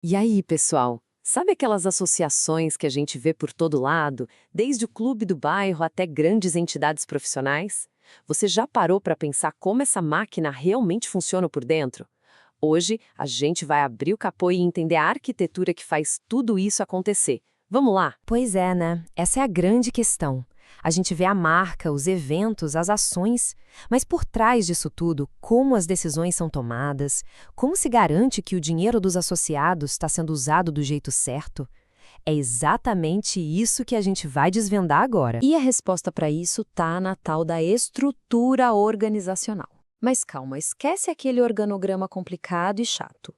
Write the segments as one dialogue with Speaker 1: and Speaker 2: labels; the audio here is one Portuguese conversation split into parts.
Speaker 1: E aí, pessoal? Sabe aquelas associações que a gente vê por todo lado, desde o clube do bairro até grandes entidades profissionais? Você já parou para pensar como essa máquina realmente funciona por dentro? Hoje, a gente vai abrir o capô e entender a arquitetura que faz tudo isso acontecer. Vamos lá?
Speaker 2: Pois é, né? Essa é a grande questão. A gente vê a marca, os eventos, as ações, mas por trás disso tudo, como as decisões são tomadas, como se garante que o dinheiro dos associados está sendo usado do jeito certo? É exatamente isso que a gente vai desvendar agora.
Speaker 1: E a resposta para isso tá na tal da estrutura organizacional. Mas calma, esquece aquele organograma complicado e chato.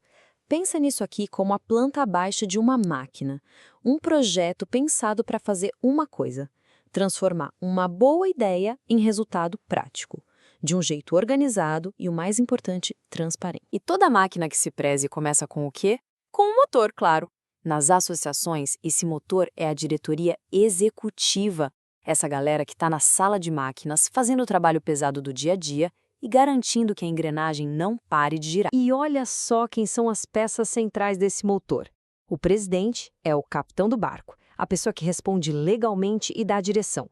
Speaker 1: Pensa nisso aqui como a planta baixa de uma máquina, um projeto pensado para fazer uma coisa: transformar uma boa ideia em resultado prático, de um jeito organizado e, o mais importante, transparente. E toda máquina que se preze começa com o quê? Com um motor, claro. Nas associações, esse motor é a diretoria executiva, essa galera que está na sala de máquinas fazendo o trabalho pesado do dia a dia e garantindo que a engrenagem não pare de girar. E olha só quem são as peças centrais desse motor. O presidente é o capitão do barco, a pessoa que responde legalmente e dá a direção.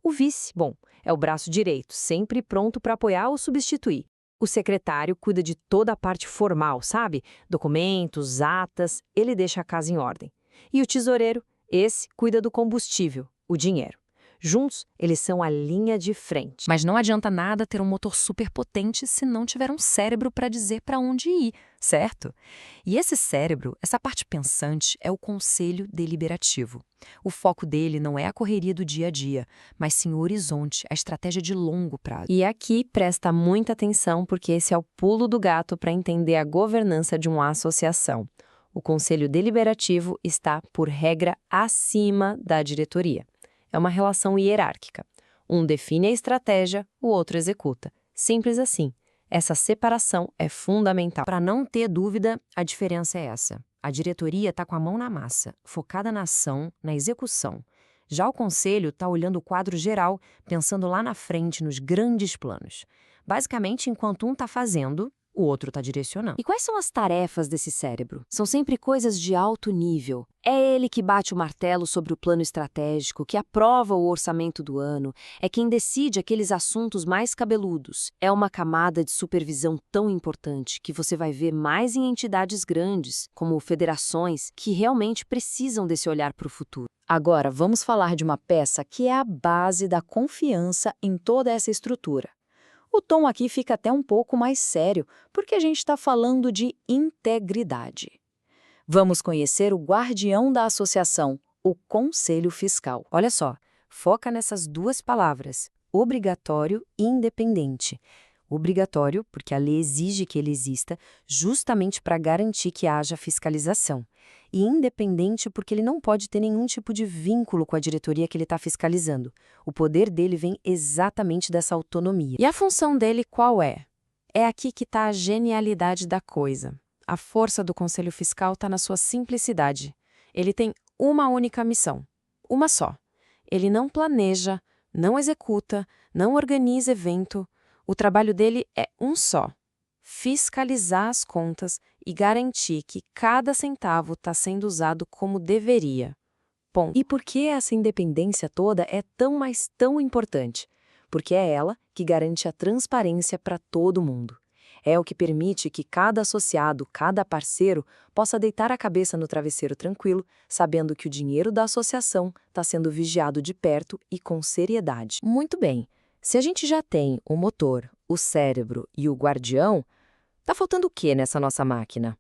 Speaker 1: O vice, bom, é o braço direito, sempre pronto para apoiar ou substituir. O secretário cuida de toda a parte formal, sabe? Documentos, atas, ele deixa a casa em ordem. E o tesoureiro, esse cuida do combustível, o dinheiro. Juntos, eles são a linha de frente.
Speaker 2: Mas não adianta nada ter um motor superpotente se não tiver um cérebro para dizer para onde ir, certo? E esse cérebro, essa parte pensante, é o conselho deliberativo. O foco dele não é a correria do dia a dia, mas sim o horizonte, a estratégia de longo prazo.
Speaker 1: E aqui presta muita atenção porque esse é o pulo do gato para entender a governança de uma associação. O conselho deliberativo está, por regra, acima da diretoria. É uma relação hierárquica. Um define a estratégia, o outro executa. Simples assim. Essa separação é fundamental.
Speaker 2: Para não ter dúvida, a diferença é essa. A diretoria está com a mão na massa, focada na ação, na execução. Já o conselho está olhando o quadro geral, pensando lá na frente, nos grandes planos. Basicamente, enquanto um está fazendo, o outro está direcionando.
Speaker 1: E quais são as tarefas desse cérebro? São sempre coisas de alto nível. É ele que bate o martelo sobre o plano estratégico, que aprova o orçamento do ano, é quem decide aqueles assuntos mais cabeludos. É uma camada de supervisão tão importante que você vai ver mais em entidades grandes, como federações, que realmente precisam desse olhar para o futuro. Agora, vamos falar de uma peça que é a base da confiança em toda essa estrutura. O tom aqui fica até um pouco mais sério, porque a gente está falando de integridade. Vamos conhecer o guardião da associação, o Conselho Fiscal. Olha só, foca nessas duas palavras, obrigatório e independente. Obrigatório, porque a lei exige que ele exista, justamente para garantir que haja fiscalização. E independente, porque ele não pode ter nenhum tipo de vínculo com a diretoria que ele está fiscalizando. O poder dele vem exatamente dessa autonomia. E a função dele qual é? É aqui que está a genialidade da coisa. A força do Conselho Fiscal está na sua simplicidade. Ele tem uma única missão, uma só. Ele não planeja, não executa, não organiza evento. O trabalho dele é um só: fiscalizar as contas e garantir que cada centavo está sendo usado como deveria. Ponto. E por que essa independência toda é tão, mas tão importante? Porque é ela que garante a transparência para todo mundo. É o que permite que cada associado, cada parceiro, possa deitar a cabeça no travesseiro tranquilo, sabendo que o dinheiro da associação está sendo vigiado de perto e com seriedade. Muito bem. Se a gente já tem o motor, o cérebro e o guardião, tá faltando o que nessa nossa máquina?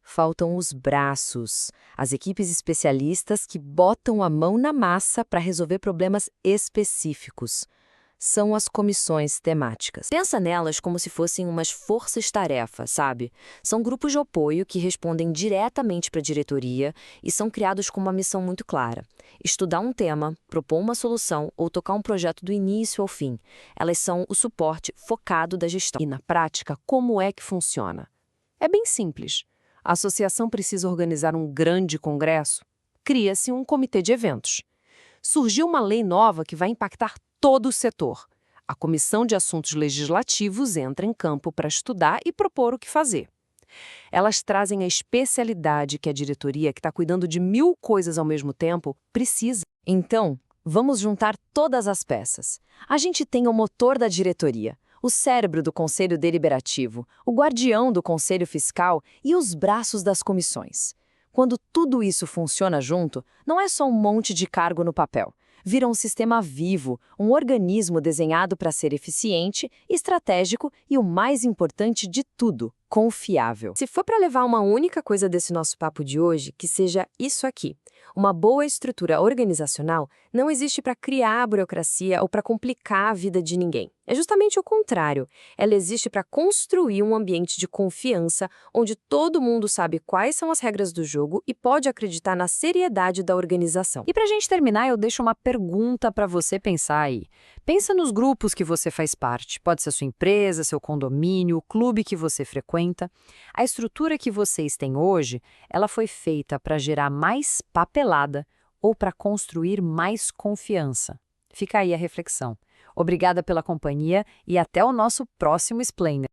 Speaker 1: Faltam os braços, as equipes especialistas que botam a mão na massa para resolver problemas específicos. São as comissões temáticas. Pensa nelas como se fossem umas forças-tarefa, sabe? São grupos de apoio que respondem diretamente para a diretoria e são criados com uma missão muito clara: estudar um tema, propor uma solução ou tocar um projeto do início ao fim. Elas são o suporte focado da gestão. E na prática, como é que funciona? É bem simples. A associação precisa organizar um grande congresso. Cria-se um comitê de eventos. Surgiu uma lei nova que vai impactar todo o setor. A Comissão de Assuntos Legislativos entra em campo para estudar e propor o que fazer. Elas trazem a especialidade que a diretoria, que está cuidando de 1000 coisas ao mesmo tempo, precisa. Então, vamos juntar todas as peças. A gente tem o motor da diretoria, o cérebro do Conselho Deliberativo, o guardião do Conselho Fiscal e os braços das comissões. Quando tudo isso funciona junto, não é só um monte de cargo no papel. Vira um sistema vivo, um organismo desenhado para ser eficiente, estratégico e, o mais importante de tudo, confiável. Se for para levar uma única coisa desse nosso papo de hoje, que seja isso aqui. Uma boa estrutura organizacional não existe para criar a burocracia ou para complicar a vida de ninguém. É justamente o contrário. Ela existe para construir um ambiente de confiança, onde todo mundo sabe quais são as regras do jogo e pode acreditar na seriedade da organização. E para a gente terminar, eu deixo uma pergunta para você pensar aí. Pensa nos grupos que você faz parte. Pode ser a sua empresa, seu condomínio, o clube que você frequenta. A estrutura que vocês têm hoje, ela foi feita para gerar mais papelada ou para construir mais confiança? Fica aí a reflexão. Obrigada pela companhia e até o nosso próximo Explainer.